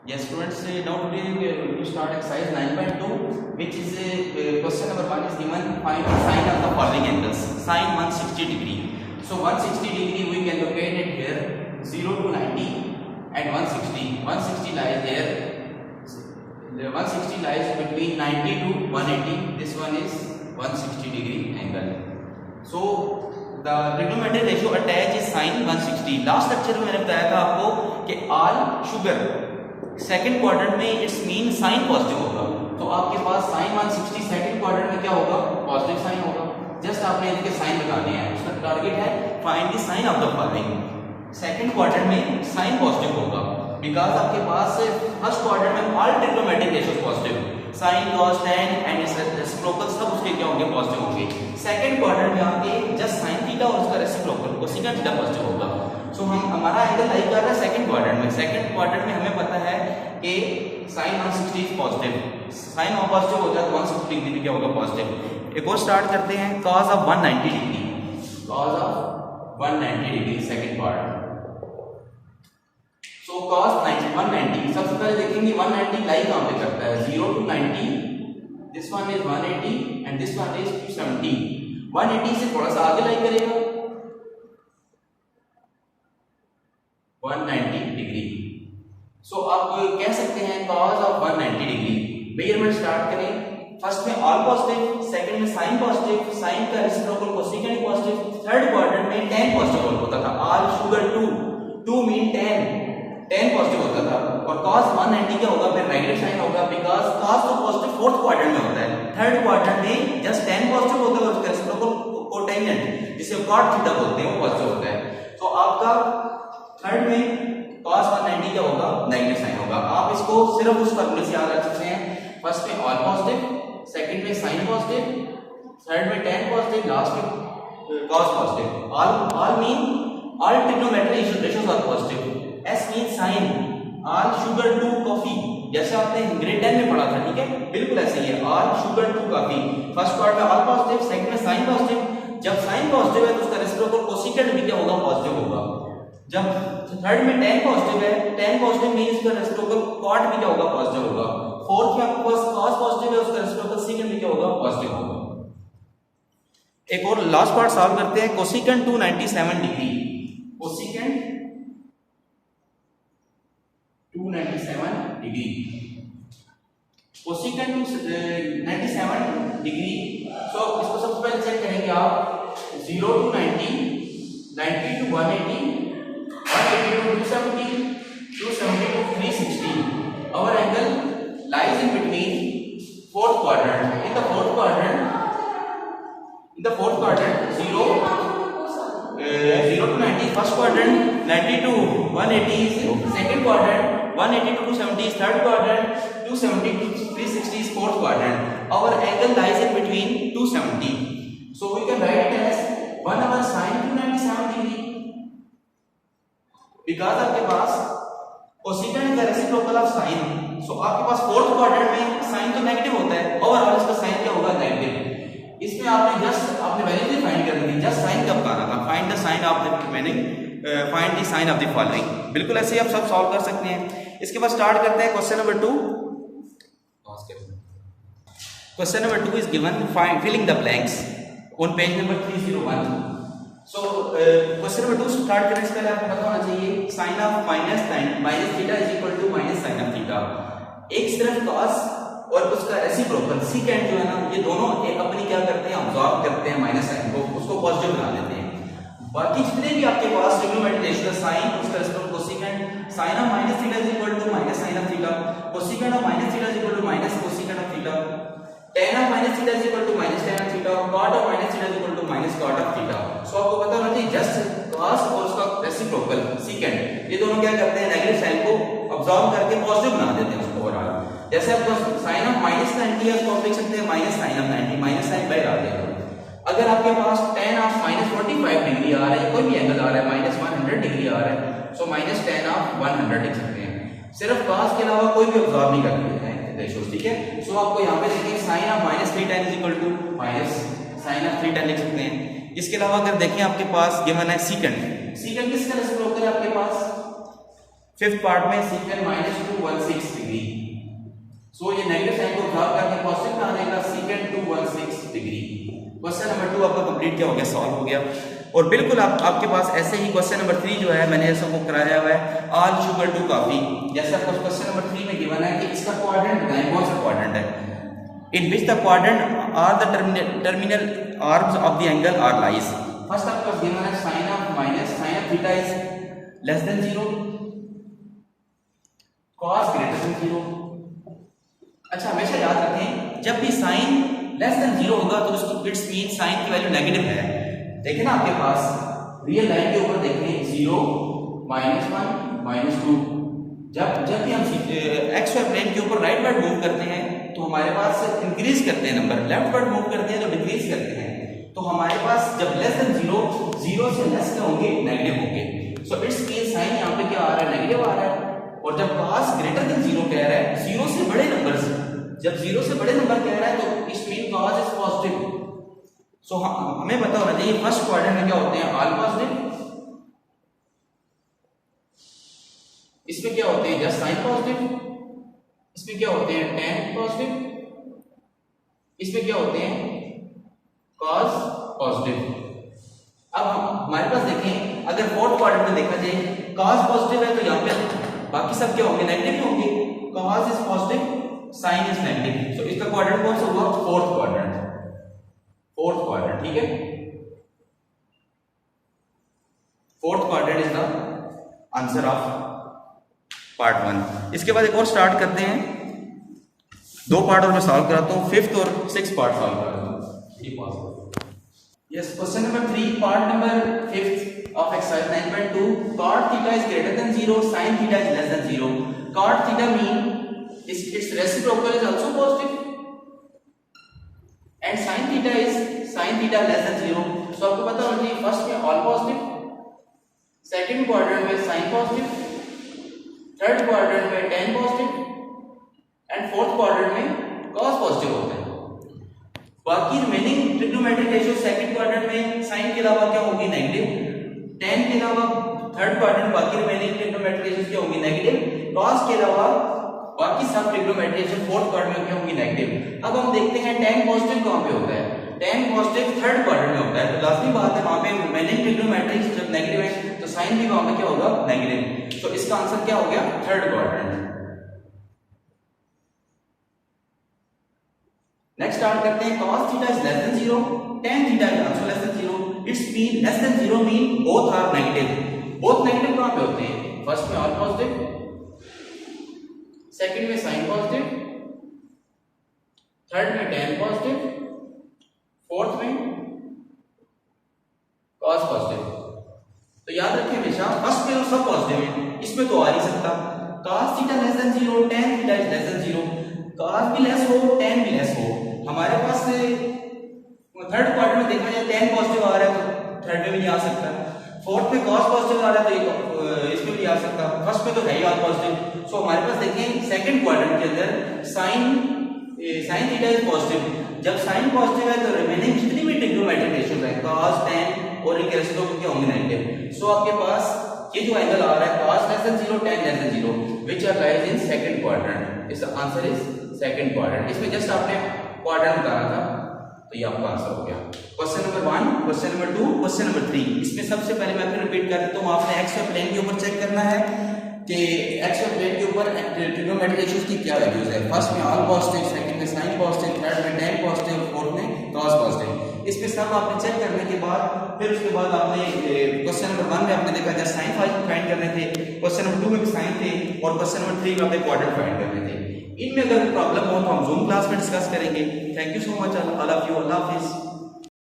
Yes, students, now today we start exercise 9.2, which is question number 1 is given. Find the sine of the following angles. Sine 160 degree. So 160 degree we can locate it here, 0 to 90 and 160. 160 lies here. The 160 lies between 90 to 180. This one is 160 degree angle. So the trigonometric ratio attached is sine 160. Last lecture में मैंने बताया था आपको कि all sugar second quadrant में it's mean sine positive होगा, तो आपके पास साइन 160 सेकंड क्वाड्रेंट में क्या होगा, पॉजिटिव साइन होगा। जस्ट आपने इसके साइन लगाने हैं, उसका टारगेट है find the sine of the following. Second quadrant में साइन पॉजिटिव होगा बिकॉज आपके पास फर्स्ट क्वाड्रेंट में all trigonometric ratios positive, sine cos tan and reciprocal सब उसके क्या होंगे, पॉजिटिव होंगे। सेकंड क्वाड्रेंट में आपके जस्ट साइन थीटा और उसका रेसिप्रोकल कोसेकेंट थीटा पॉजिटिव होगा। सो हम हमारा एंगल लाई कर रहा है सेकंड क्वाड्रेंट में। सेकंड क्वाड्रेंट में हमें पता है कि साइन 160 इज पॉजिटिव, साइन और पॉजिटिव हो जाए तो 160 डिग्री भी क्या होगा, पॉजिटिव। एक और स्टार्ट करते हैं, cos of 190 degree, cos of 190 degree second part. So cos 190 सबसे पहले देखेंगे 190 लाई कहां पे करता है, 0 to 90, this one is 180 and this one is 270। 180 से थोड़ा सा आगे लाई करेगा 190 डिग्री। सो आप कह सकते हैं cos of 190 degree. Measurement start करें, फर्स्ट में ऑल पॉजिटिव, सेकंड में साइन पॉजिटिव, साइन का reciprocal cosecant positive, third quadrant में tan पॉजिटिव होता था, all sugar 2 mean tan positive होता था। और cos 190 क्या होगा, फिर नेगेटिव साइन होगा बिकॉज़ cos तो पॉजिटिव फोर्थ क्वाड्रेंट में होता है, थर्ड क्वाड्रेंट में जस्ट tan पॉजिटिव होता है और उसका रेसिप्रोकल कोटेंजेंट जिसे cot थीटा बोलते हैं वो पॉजिटिव होता है। तो आपका थर्ड में cos 190 क्या होगा, नेगेटिव साइन होगा। आप इसको सिर्फ उस फॉर्मूले से याद रख सकते हैं, फर्स्ट में ऑल पॉजिटिव, सेकंड में साइन पॉजिटिव, थर्ड में tan पॉजिटिव, लास्ट में cos positive. All mean all trigonometric ratios are positive, S mean sine, all sugar 2 coffee, जैसे आपने ग्रेड 10 में पढ़ा था, ठीक है, बिल्कुल ऐसे ही है, all sugar 2 coffee. First part में ऑल पॉजिटिव, सेकंड में साइन पॉजिटिव। जब साइन पॉजिटिव है तो उसका रेसिप्रोकल कोसेकेंट भी क्या होगा, पॉजिटिव होगा। जब थर्ड में tan पॉजिटिव है, tan पॉजिटिव मींस उसका रेसिप्रोकल cot भी क्या होगा, पॉजिटिव होगा। फोर्थ में आपके पास cos पॉजिटिव है, उसका रेसिप्रोकल secant भी क्या होगा, पॉजिटिव होगा। एक और लास्ट पार्ट सॉल्व करते हैं, cosecant 297 degree, cosecant 297 degree, cosecant 297 degree. So इसको सबसे पहले चेक करेंगे आप, 0 to 90, 90 to 180, 180 to 270, 270 to 360. Our angle lies in between fourth quadrant. In the fourth quadrant, 0 to 90 first quadrant, 90 to 180 is second quadrant, 180 to 270 is third quadrant, 270 to 360 is fourth quadrant. Our angle lies in between 270. So we can write it as 1 over sine 297 degree. Because आपके पास cosecant का reciprocal of sine, सो आपके पास fourth quadrant में sign तो negative होता है, overall इसका sign क्या होगा, नेगेटिव। इसमें आपने वैल्यू फाइंड करनी थी, जस्ट साइन कब करना था, find the sine of the remaining, find the sine of the following. बिल्कुल ऐसे ही आप सब सॉल्व कर सकते हैं। इसके बाद स्टार्ट करते हैं question number 2। Question number 2 is given, find filling the blanks on page number 301। So question number 2 start करने से पहले आपको पता होना चाहिए sine of minus theta is equal to minus sine of theta. एक तरफ cos और उसका रेसिप्रोकल सेकेंट जो है ना, ये दोनों एक अपनी क्या करते हैं, ऑब्जॉर्व करते हैं माइनस साइन को, उसको पॉजिटिव बना देते हैं। बाकी जितने भी आपके पास ट्रिग्नोमेट्रिक रेशियो साइन, उसका reciprocal cosecant, sine of minus theta is equal to minus sine of theta, cosecant of minus theta is equal to minus cosecant of theta, tan of minus theta is equal to minus tan of theta, cot of minus theta is equal to minus cot of theta. So आपको पता होना चाहिए just cos और उसका reciprocal secant, ये दोनों क्या करते हैं, नेगेटिव साइन को ऑब्जॉर्व करके पॉजिटिव बना देते हैं उसको ओवरऑल। जैसे आपको साइन ऑफ माइनस 90 है, उसको आप लिख सकते हैं minus sine of 90, minus sine बाहर आ जाएगा। अगर आपके पास tan ऑफ माइनस 45 डिग्री आ रहा है, कोई भी एंगल आ रहा है, माइनस 100 डिग्री आ रहा है, सो माइनस tan ऑफ 100 लिख सकते हैं। सिर्फ cos के अलावा कोई भी ऑब्जॉर्व नहीं करते हैं रेशियोज, ठीक है। सो आपको यहाँ पे देखिए sine of minus 3 tan is equal to minus sine of 3 tan लिख सकते हैं। इसके अलावा अगर देखें आपके पास गिवन है सेकेंट किसका रेसिप्रोकल है आपके पास, फिफ्थ पार्ट में सीकेंड -216 डिग्री। सो ये नेगेटिव साइन को ऑब्जर्व करके पॉजिटिव में आ जाएगा सीकेंड 216 डिग्री। क्वेश्चन नंबर 2 आपका कंप्लीट क्या हो गया, सॉल्व हो गया। और बिल्कुल आपके पास ऐसे ही क्वेश्चन नंबर 3 जो है मैंने सबको कराया हुआ है, ऑल शुगर टू कॉफी। जैसे आपको क्वेश्चन नंबर 3 में गिवन है कि इसका क्वाड्रेंट बताएं, कौन सा क्वाड्रेंट है, in which the quadrant are the terminal arms of the angle are lies. First आपका गिवन है sine of minus sine of theta is less than 0, cos greater than 0। अच्छा हमेशा याद रखें जब भी साइन लेस देन 0 होगा तो उसको इट्स मीन साइन की वैल्यू नेगेटिव है। देखें ना आपके पास रियल लाइन के ऊपर देखें 0 -1 -2। जब भी हम एक्स वाई प्लेन के ऊपर राइट वर्ड मूव करते हैं तो हमारे पास इंक्रीज करते हैं नंबर, लेफ्ट वर्ड मूव करते हैं तो डिक्रीज करते हैं। तो हमारे पास जब लेस देन 0 से लेस क्या होंगे, नेगेटिव होंगे। सो इट्स मीन साइन यहाँ पे क्या आ रहा है, नेगेटिव आ रहा है। और जब cos ग्रेटर देन 0 कह रहा है, 0 से बड़े नंबर से, जब 0 से बड़े नंबर कह रहा है तो it's mean cos is positive. So हमें पता होना चाहिए फर्स्ट क्वाड्रेंट में क्या होते हैं, ऑल पॉजिटिव, इसमें क्या होते हैं जस्ट साइन पॉजिटिव, इसमें क्या होते हैं tan पॉजिटिव, इसमें क्या होते हैं cos पॉजिटिव। अब हमारे पास देखें अगर फोर्थ क्वाड्रेंट में देखा जाए cos पॉजिटिव है तो यहाँ पे बाकी सब क्या होंगे, नेगेटिव होंगे। cos is positive, sin is negative. So इसका क्वाड्रेंट कौन सा हुआ, फोर्थ क्वाड्रेंट, फोर्थ क्वाड्रेंट, ठीक है। Fourth quadrant is the answer of part 1। इसके बाद एक और स्टार्ट करते हैं, 2 पार्ट और मैं सॉल्व कराता हूँ, 5th और 6th पार्ट सॉल्व कराता हूँ। Yes, question number 3 part number 5th of exercise 9.2 cot theta is greater than 0, sin theta is less than 0. Cot theta mean is its reciprocal is also positive and sin theta less than 0. So आपको पता होना चाहिए first में all positive, second quadrant में sin positive, third quadrant में tan positive and fourth quadrant में cos positive होता है। बाकी remaining trigonometric ratio second quadrant में sin के अलावा क्या होगी, नेगेटिव, tan के अलावा थर्ड क्वाड्रेंट बाकी रिमेनिंग ट्रिग्नोमेट्रिक रेशियोज क्या होंगी, नेगेटिव, cos के अलावा बाकी सब ट्रिग्नोमेट्रिक रेशियो फोर्थ क्वाड्रेंट में क्या होंगी, नेगेटिव। अब हम देखते हैं tan पॉजिटिव कहां पे होता है, tan पॉजिटिव थर्ड क्वाड्रेंट में होता है। तो लाजमी बात है वहां पे रिमेनिंग ट्रिग्नोमेट्रिक जब नेगेटिव है तो sin भी वहां पे क्या होगा, नेगेटिव। तो इसका आंसर क्या हो गया, थर्ड क्वाड्रेंट। नेक्स्ट स्टार्ट करते हैं, cos theta is less than 0, tan theta is also less than 0। It's mean less than 0 mean both are negative. Both negative कहां पे होते हैं, फर्स्ट में ऑल पॉजिटिव, सेकंड में साइन पॉजिटिव, थर्ड में tan positive, fourth में cos positive. तो याद रखें हमेशा फर्स्ट में तो सब पॉजिटिव है, इसमें तो आ नहीं सकता। cos theta less than 0, tan theta is less than 0, cos भी लेस हो, tan भी लेस हो। हमारे पास थर्ड क्वाड्रेंट में देखा जाए tan पॉजिटिव आ रहा है तो थर्ड में भी नहीं आ सकता, फोर्थ में cos पॉजिटिव आ रहा है तो इसमें भी आ सकता, फर्स्ट में तो है ही ऑल पॉजिटिव। सो हमारे पास देखें सेकंड क्वाड्रेंट के अंदर sin थीटा इज पॉजिटिव। जब sin पॉजिटिव है तो रिमेनिंग जितनी भी ट्रिग्नोमेट्रिक रेशियोज है cos tan और इनके रेसिप्रोकल क्या होंगे, नेगेटिव। सो आपके पास ये जो एंगल आ रहा है cos less than 0, tan less than 0 which are lies in second quadrant. इसका आंसर इज सेकंड क्वाड्रेंट। इसमें जस्ट आपने क्वाड्रेंट बताना था तो ये आपका आंसर हो गया। Question number 1, question number 2, question number 3। इसमें सबसे पहले मैं फिर रिपीट कर देता हूं, आपने एक्स वाई प्लेन के ऊपर चेक करना है कि एक्स वाई प्लेन के ऊपर ट्रिग्नोमेट्रिक रेशियोज की क्या वैल्यूज है। फर्स्ट में ऑल पॉजिटिव, सेकंड में साइन पॉजिटिव, थर्ड में tan पॉजिटिव, फोर्थ में cos पॉजिटिव। इसमें सब आपने चेक करने के बाद फिर उसके बाद आपने क्वेश्चन नंबर 1 में आपने देखा जाए साइन फाइंड करने थे, क्वेश्चन नंबर 2 में भी साइन थे और क्वेश्चन नंबर 3 में आपने क्वाड्रेंट फाइंड करने थे। इनमें अगर प्रॉब्लम हो तो हम जूम क्लास में डिस्कस करेंगे। Thank you so much, all of you, Allah Hafiz.